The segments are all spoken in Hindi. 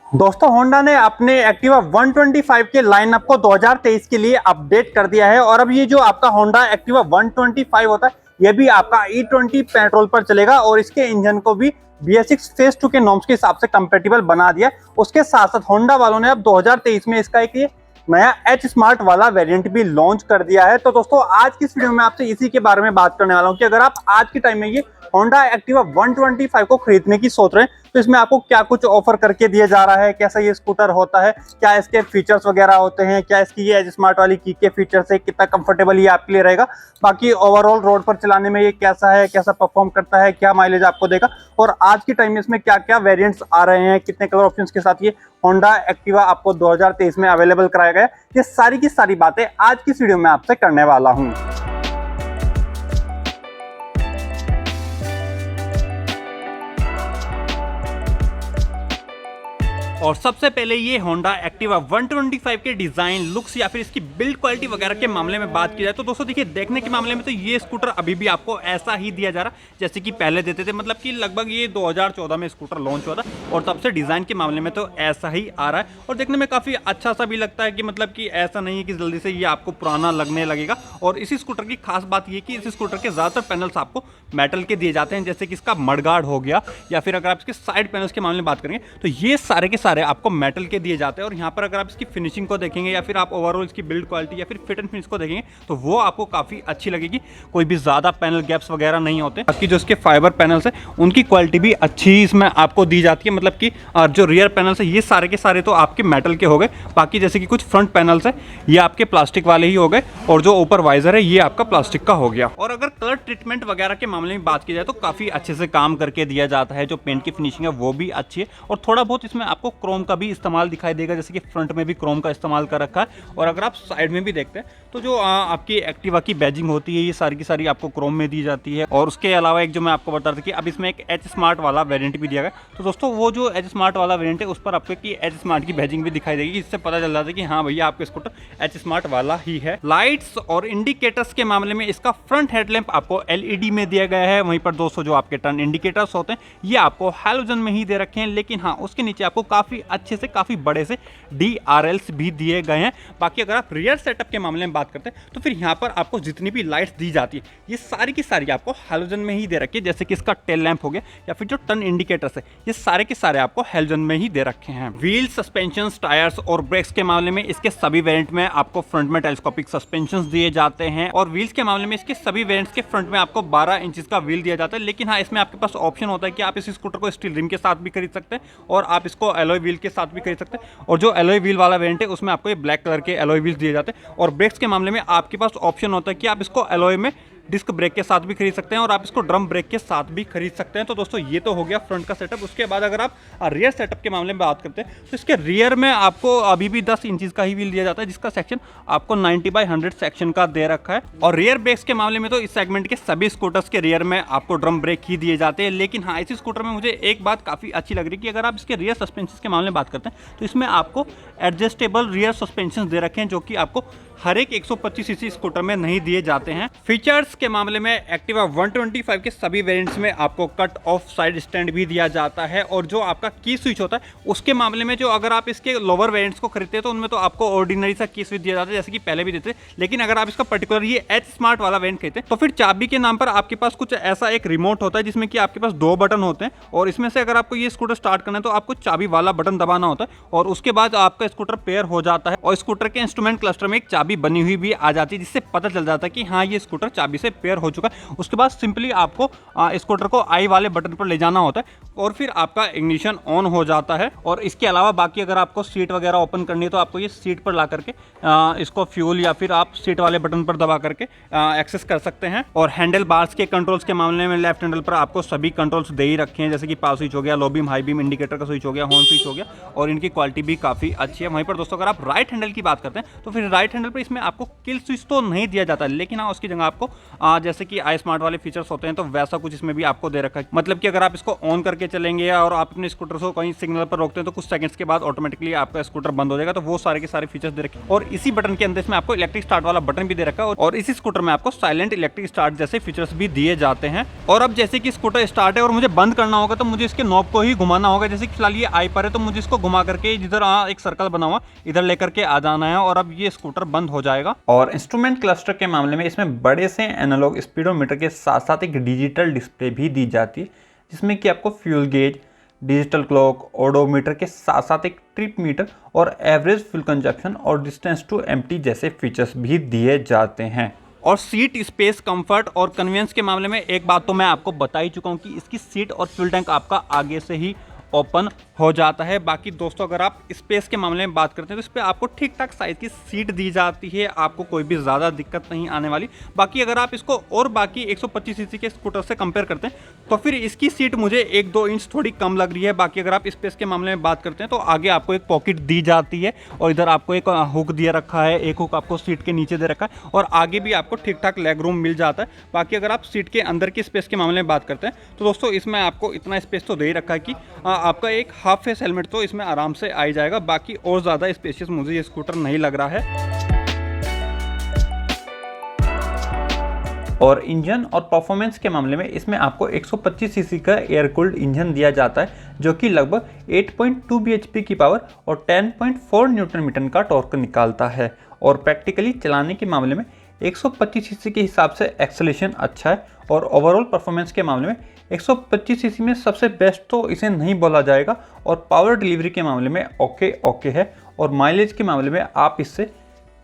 दोस्तों होंडा ने अपने एक्टिवा 125 के लाइनअप को 2023 के लिए अपडेट कर दिया है और अब ये जो आपका होंडा एक्टिवा 125 होता है ये भी आपका E20 पेट्रोल पर चलेगा और इसके इंजन को भी BS6 फेज 2 के नॉर्म्स के हिसाब से कंपेटिबल बना दिया। उसके साथ साथ होंडा वालों ने अब 2023 में इसका एक नया एच स्मार्ट वाला वेरिएंट भी लॉन्च कर दिया है। तो दोस्तों आज की इस वीडियो में आपसे इसी के बारे में बात करने वाला हूं कि अगर आप आज के टाइम में ये होंडा एक्टिवा 125 को खरीदने की सोच रहे हैं तो इसमें आपको क्या कुछ ऑफर करके दिया जा रहा है, कैसा ये स्कूटर होता है, क्या इसके फीचर्स वगैरह होते हैं, क्या इसकी ये एज स्मार्ट वाली की के फीचर्स है, कितना कंफर्टेबल ये आपके लिए रहेगा, बाकी ओवरऑल रोड पर चलाने में ये कैसा है, कैसा परफॉर्म करता है, क्या माइलेज आपको देगा और आज के टाइम में इसमें क्या क्या वेरिएंट्स आ रहे हैं, कितने कलर ऑप्शंस के साथ ये होंडा एक्टिवा आपको 2023 में अवेलेबल कराया गया, ये सारी की सारी बातें आज की इस वीडियो में आपसे करने वाला हूं। और सबसे पहले ये होंडा एक्टिवा 125 के डिजाइन, लुक्स या फिर इसकी बिल्ड क्वालिटी वगैरह के मामले में बात की जाए तो दोस्तों देखिए देखने के मामले में तो ये स्कूटर अभी भी आपको ऐसा ही दिया जा रहा जैसे कि पहले देते थे। मतलब कि लगभग ये 2014 में स्कूटर लॉन्च हुआ था और तब से डिजाइन के मामले में तो ऐसा ही आ रहा है और देखने में काफी अच्छा सा भी लगता है कि मतलब कि ऐसा नहीं है कि जल्दी से ये आपको पुराना लगने लगेगा। और इसी स्कूटर की खास बात ये कि इस स्कूटर के ज्यादातर पैनल्स आपको मेटल के दिए जाते हैं, जैसे कि इसका मडगार्ड हो गया या फिर अगर आप इसके साइड पैनल्स के मामले में बात करेंगे तो ये सारे के सारे आपको मेटल के दिए जाते हैं। और यहाँ पर अगर आप इसकी फिनिशिंग को देखेंगे या फिर आप ओवरऑल इसकी बिल्ड क्वालिटी या फिर फिट एंड फिनिश को देखेंगे तो वो आपको काफी अच्छी लगेगी। कोई भी ज्यादा पैनल गैप्स वगैरह नहीं होते। बाकी जो इसके फाइबर पैनल्स है उनकी क्वालिटी भी अच्छी इसमें आपको दी जाती है। मतलब कि जो रियर पैनल्स है ये सारे के सारे तो आपके मेटल के हो गए, बाकी जैसे कि कुछ फ्रंट पैनल्स है ये आपके प्लास्टिक वाले ही हो गए और जो ऊपर वाइजर है ये आपका प्लास्टिक का हो गया। और अगर कलर ट्रीटमेंट वगैरह के मामले में बात की जाए तो काफी अच्छे से काम करके दिया जाता है। जो पेंट की फिनिशिंग है वो भी अच्छी है और थोड़ा बहुत इसमें आपको क्रोम का भी इस्तेमाल दिखाई देगा, जैसे कि फ्रंट में भी क्रोम का इस्तेमाल कर रखा है। और अगर आप साइड में भी देखते हैं तो जो आपकी एक्टिवा की बैजिंग होती है ये सारी की सारी आपको क्रोम में दी जाती है। और उसके अलावा एक जो मैं आपको बता रहा था कि अब इसमें एक एच स्मार्ट वाला वेरिएंट भी दिया गया। तो दोस्तों वो जो एच स्मार्ट वाला वेरिएंट है उस पर आपको की एच स्मार्ट की बैजिंग भी दिखाई देगी, इससे पता चल जाता है कि हाँ भैया आपका स्कूटर एच स्मार्ट वाला ही है। लाइट्स और इंडिकेटर्स के मामले में इसका फ्रंट हेडलैम्प आपको LED में दिया गया है। वहीं पर दोस्तों जो आपके टर्न इंडिकेटर्स होते हैं ये आपको हैलोजन में ही दे रखे हैं, लेकिन हाँ उसके नीचे आपको काफी अच्छे से काफी बड़े से DRLs भी दिए गए हैं। बाकी अगर आप रियर सेटअप के मामले में बात करते हैं तो फिर यहाँ पर आपको जितनी भी लाइट्स दी जाती है ये सारी की सारी आपको हैलोजन में ही दे रखी है, जैसे कि इसका टेल लैंप हो गया या फिर जो टर्न इंडिकेटर्स है ये सारे के सारे आपको हैलोजन में ही दे रखे हैं। व्हील, सस्पेंशन, टायर्स और ब्रेक्स के मामले में इसके सभी वेरिएंट में आपको फ्रंट में टेलीस्कोपिक सस्पेंशन दिए जाते हैं। और व्हील्स के मामले में इसके सभी वेरिएंट्स के फ्रंट में आपको 12 इंचेस का व्हील दिया जाता है, लेकिन हाँ इसमें आपके पास ऑप्शन होता है कि आप इस स्कूटर को स्टील रिम के साथ भी खरीद सकते हैं और आप इसको एलॉय व्हील के साथ भी खरीद सकते हैं। और जो एलॉय व्हील वाला वेरिएंट है उसमें आपको ये ब्लैक कलर के एलॉय व्हील्स दिए जाते हैं। और ब्रेक्स के मामले में आपके पास ऑप्शन होता है कि आप इसको एलॉय में डिस्क ब्रेक के साथ भी खरीद सकते हैं और आप इसको ड्रम ब्रेक के साथ भी खरीद सकते हैं। तो दोस्तों ये तो हो गया फ्रंट का सेटअप। उसके बाद अगर आप रियर सेटअप के मामले में बात करते हैं तो इसके रियर में आपको अभी भी 10 इंचेस का ही व्हील दिया जाता है, जिसका सेक्शन आपको 90/100 सेक्शन का दे रखा है। और रियर ब्रेक्स के मामले में तो इस सेगमेंट के सभी स्कूटर्स के रियर में आपको ड्रम ब्रेक ही दिए जाते हैं। लेकिन हाँ इसी स्कूटर में मुझे एक बात काफी अच्छी लग रही है कि अगर आप इसके रियर सस्पेंशन के मामले में बात करते हैं तो इसमें आपको एडजस्टेबल रियर सस्पेंशन दे रखे हैं, जो कि आपको हर एक 125 सीसी स्कूटर में नहीं दिए जाते हैं। फीचर्स के मामले में एक्टिवा 125 के सभी वेरिएंट्स में आपको कट ऑफ साइड स्टैंड भी दिया जाता है। और जो आपका की स्विच होता है उसके मामले में जो अगर आप इसके लोअर वेरिएंट्स को खरीदते हैं तो उनमें तो आपको ऑर्डिनरी सा की स्विच दिया जाता है, जैसे कि पहले भी देते। लेकिन अगर आप इसका पर्टिकुलर ये एच स्मार्ट वाला वेरिएंट खरीदते हैं तो फिर चाबी के नाम पर आपके पास कुछ ऐसा एक रिमोट होता है जिसमें कि आपके पास 2 बटन होते हैं और इसमें से अगर आपको ये स्कूटर स्टार्ट करना है तो आपको चाबी वाला बटन दबाना होता है और उसके बाद आपका स्कूटर पेयर हो जाता है। और स्कूटर के इंस्ट्रूमेंट क्लस्टर में एक चाबी बनी हुई भी आ जाती है, जिससे पता चल जाता है कि हाँ ये स्कूटर चाबी से पेयर हो चुका है। उसके बाद सिंपली आपको स्कूटर को आई वाले बटन पर ले जाना होता है और फिर आपका इग्निशन ऑन हो जाता है। और इसके अलावा बाकी अगर आपको सीट वगैरह ओपन करनी है तो आपको ये सीट पर ला करके इसको फ्यूल या फिर आप सीट वाले बटन पर दबा करके एक्सेस कर सकते हैं। और हैंडल बार्स के कंट्रोल्स के मामले में लेफ्ट हैंडल पर आपको सभी कंट्रोल्स दे ही रखे हैं, जैसे कि पावर स्विच हो गया, low beam, high beam, indicator का स्विच हो गया, हॉर्न स्विच हो गया और इनकी क्वालिटी भी काफी अच्छी है। वहीं पर दोस्तों अगर आप राइट हैंडल की बात करते हैं तो फिर राइट हैंडल पर इसमें आपको किल स्विच तो नहीं दिया जाता, लेकिन हाँ उसकी जगह आपको जैसे कि आई स्मार्ट वाले फीचर्स होते हैं तो वैसा कुछ इसमें भी आपको दे रखा है। मतलब कि अगर आप इसको ऑन करके चलेंगे और आप अपने स्कूटर को कहीं सिग्नल पर रोकते हैं तो कुछ सेकंड्स के बाद ऑटोमेटिकली आपका स्कूटर बंद हो जाएगा। तो वो सारे के सारे फीचर्स दे रखे हैं। और इसी बटन के अंदर इसमें आपको इलेक्ट्रिक स्टार्ट वाला बटन भी दे रखा है और इसी स्कूटर में आपको साइलेंट इलेक्ट्रिक स्टार्ट जैसे फीचर्स भी दिए जाते हैं। और अब जैसे कि स्कूटर स्टार्ट है और मुझे बंद करना होगा तो मुझे इसके नॉब को ही घुमाना होगा। जैसे कि फिलहाल ये आई पर है तो मुझे इसको घुमा करके जिधर एक सर्कल बना हुआ इधर लेकर के आ जाना है और अब ये स्कूटर बंद हो जाएगा। और इंस्ट्रूमेंट क्लस्टर के मामले में इसमें बड़े से एनालॉग स्पीडोमीटर के साथ साथ एक डिजिटल डिस्प्ले भी दी जाती है, जिसमें कि आपको fuel gauge, digital clock, odometer के साथ साथ एक ट्रिप मीटर और एवरेज फ्यूल कंजप्शन और डिस्टेंस टू एम्प्टी जैसे फीचर्स भी दिए जाते हैं। और सीट स्पेस, कंफर्ट और कन्वीनियंस के मामले में एक बात तो मैं आपको बता ही चुका हूँ कि इसकी सीट और फ्यूल टैंक आपका आगे से ही ओपन हो जाता है। बाकी दोस्तों अगर आप स्पेस के मामले में बात करते हैं तो इस पर आपको ठीक ठाक साइज की सीट दी जाती है, आपको कोई भी ज़्यादा दिक्कत नहीं आने वाली। बाकी अगर आप इसको और बाकी 125 सीसी के स्कूटर से कंपेयर करते हैं तो फिर इसकी सीट मुझे 1-2 इंच थोड़ी कम लग रही है। बाकी अगर आप स्पेस के मामले में बात करते हैं तो आगे आपको एक पॉकेट दी जाती है और इधर आपको एक हुक दिया रखा है, एक हुक आपको सीट के नीचे दे रखा है और आगे भी आपको ठीक ठाक लेग रूम मिल जाता है। बाकी अगर आप सीट के अंदर की स्पेस के मामले में बात करते हैं तो दोस्तों इसमें आपको इतना स्पेस तो दे ही रखा है कि आपका एक हाफ फेस हेलमेट तो इसमें आराम से आ जाएगा। बाकी और ज़्यादा स्पेशियस मुझे ये स्कूटर नहीं लग रहा है। और इंजन और परफॉर्मेंस के मामले में इसमें आपको 125 सीसी का एयर कूल्ड इंजन दिया जाता है जो कि लगभग 8.2 bhp की पावर और 10.4 न्यूटन मीटर का टॉर्क निकालता है। और प्रैक्टिकली चलाने के मामले में 125 सीसी के हिसाब से एक्सेलरेशन अच्छा है और ओवरऑल परफॉर्मेंस के मामले में 125 सीसी में सबसे बेस्ट तो इसे नहीं बोला जाएगा। और पावर डिलीवरी के मामले में ओके है। और माइलेज के मामले में आप इससे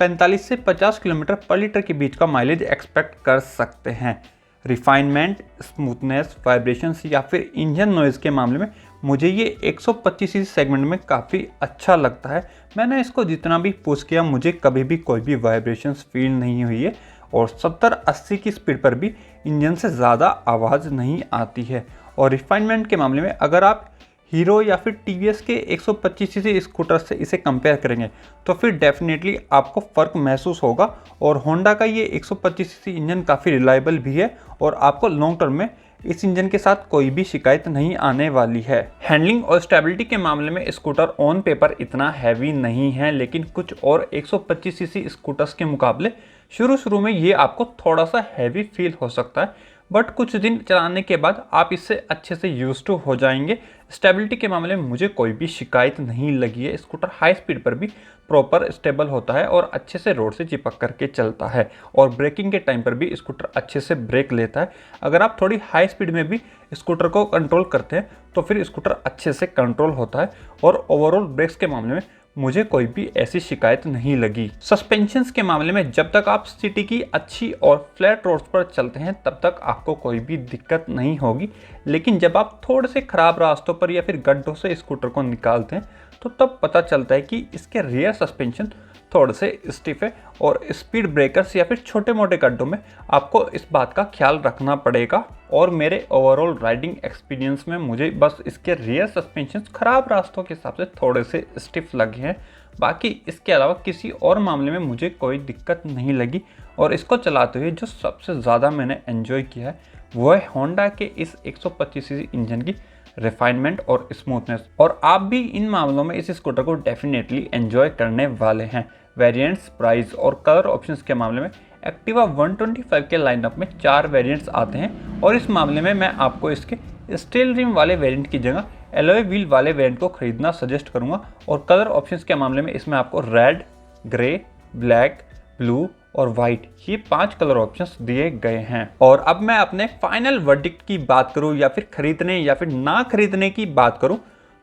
45 से 50 किलोमीटर पर लीटर के बीच का माइलेज एक्सपेक्ट कर सकते हैं। रिफाइनमेंट, स्मूथनेस, वाइब्रेशंस या फिर इंजन नॉइज़ के मामले में मुझे ये 125 सीसी सेगमेंट में काफ़ी अच्छा लगता है। मैंने इसको जितना भी पुश किया मुझे कभी भी कोई भी वाइब्रेशंस फील नहीं हुई है और 70-80 की स्पीड पर भी इंजन से ज़्यादा आवाज़ नहीं आती है। और रिफाइनमेंट के मामले में अगर आप हीरो या फिर टीवीएस के 125 सीसी स्कूटर से इसे कंपेयर करेंगे तो फिर डेफिनेटली आपको फ़र्क महसूस होगा। और होंडा का ये 125 सीसी इंजन काफ़ी रिलायबल भी है और आपको लॉन्ग टर्म में इस इंजन के साथ कोई भी शिकायत नहीं आने वाली है। हैंडलिंग और स्टेबिलिटी के मामले में स्कूटर ऑन पेपर इतना हैवी नहीं है, लेकिन कुछ और 125 सीसी स्कूटर्स के मुकाबले शुरू में ये आपको थोड़ा सा हैवी फील हो सकता है, बट कुछ दिन चलाने के बाद आप इससे अच्छे से यूज टू हो जाएंगे। स्टेबिलिटी के मामले में मुझे कोई भी शिकायत नहीं लगी है। स्कूटर हाई स्पीड पर भी प्रॉपर स्टेबल होता है और अच्छे से रोड से चिपक करके चलता है और ब्रेकिंग के टाइम पर भी स्कूटर अच्छे से ब्रेक लेता है। अगर आप थोड़ी हाई स्पीड में भी स्कूटर को कंट्रोल करते हैं तो फिर स्कूटर अच्छे से कंट्रोल होता है। और ओवरऑल ब्रेक्स के मामले में मुझे कोई भी ऐसी शिकायत नहीं लगी। सस्पेंशंस के मामले में जब तक आप सिटी की अच्छी और फ्लैट रोड्स पर चलते हैं तब तक आपको कोई भी दिक्कत नहीं होगी, लेकिन जब आप थोड़े से खराब रास्तों पर या फिर गड्ढों से स्कूटर को निकालते हैं तो तब पता चलता है कि इसके रियर सस्पेंशन थोड़े से स्टिफ है और स्पीड ब्रेकर्स या फिर छोटे मोटे गड्ढों में आपको इस बात का ख्याल रखना पड़ेगा। और मेरे ओवरऑल राइडिंग एक्सपीरियंस में मुझे बस इसके रियर सस्पेंशन खराब रास्तों के हिसाब से थोड़े से स्टिफ लगे हैं। बाकी इसके अलावा किसी और मामले में मुझे कोई दिक्कत नहीं लगी। और इसको चलाते हुए जो सबसे ज़्यादा मैंने एंजॉय किया है वो है होंडा के इस 125 सीसी इंजन की रिफाइनमेंट और स्मूथनेस। और आप भी इन मामलों में इस स्कूटर को डेफिनेटली एंजॉय करने वाले हैं। वेरिएंट्स, प्राइस और कलर ऑप्शंस के मामले में एक्टिवा 125 के लाइनअप में 4 वेरिएंट्स आते हैं और इस मामले में मैं आपको इसके स्टील रिम वाले वेरिएंट की जगह एलॉय व्हील वाले वेरिएंट को खरीदना सजेस्ट करूंगा। और कलर ऑप्शंस के मामले में इसमें आपको रेड, ग्रे, ब्लैक, ब्लू और वाइट ये 5 कलर ऑप्शंस दिए गए हैं। और अब मैं अपने फाइनल वर्डिक्ट की बात करूं या फिर खरीदने या फिर ना खरीदने की बात करूं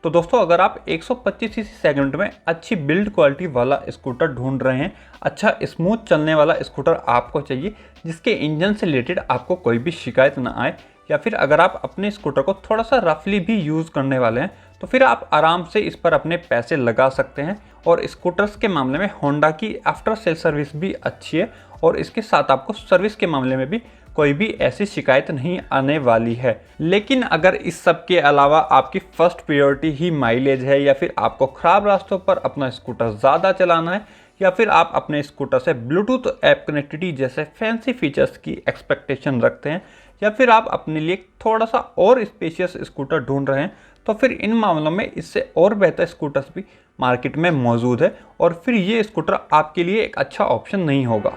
तो दोस्तों अगर आप 125 सीसी सेगमेंट में अच्छी बिल्ड क्वालिटी वाला स्कूटर ढूंढ रहे हैं, अच्छा स्मूथ चलने वाला स्कूटर आपको चाहिए जिसके इंजन से रिलेटेड आपको कोई भी शिकायत ना आए, या फिर अगर आप अपने स्कूटर को थोड़ा सा रफली भी यूज़ करने वाले हैं तो फिर आप आराम से इस पर अपने पैसे लगा सकते हैं। और स्कूटर्स के मामले में होंडा की आफ्टर सेल सर्विस भी अच्छी है और इसके साथ आपको सर्विस के मामले में भी कोई भी ऐसी शिकायत नहीं आने वाली है। लेकिन अगर इस सब के अलावा आपकी फर्स्ट प्रायोरिटी ही माइलेज है या फिर आपको ख़राब रास्तों पर अपना स्कूटर ज़्यादा चलाना है या फिर आप अपने स्कूटर से ब्लूटूथ ऐप कनेक्टिविटी जैसे फैंसी फीचर्स की एक्सपेक्टेशन रखते हैं, या फिर आप अपने लिए थोड़ा सा और स्पेशियस स्कूटर ढूंढ रहे हैं, तो फिर इन मामलों में इससे और बेहतर स्कूटर्स भी मार्केट में मौजूद है और फिर ये स्कूटर आपके लिए एक अच्छा ऑप्शन नहीं होगा।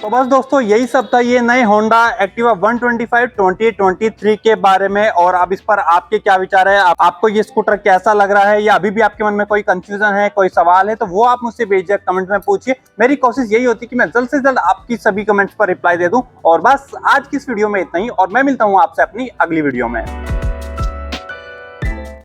तो बस दोस्तों यही सब था ये नए होंडा एक्टिवा 125 2023 के बारे में। और अब इस पर आपके क्या विचार है, आपको ये स्कूटर कैसा लग रहा है, या अभी भी आपके मन में कोई कंफ्यूजन है, कोई सवाल है, तो वो आप मुझसे बेझिझक कमेंट में पूछिए। मेरी कोशिश यही होती है कि मैं जल्द से जल्द आपकी सभी कमेंट्स पर रिप्लाई दे दूं। और बस आज की इस वीडियो में इतना ही, और मैं मिलता हूं आपसे अपनी अगली वीडियो में।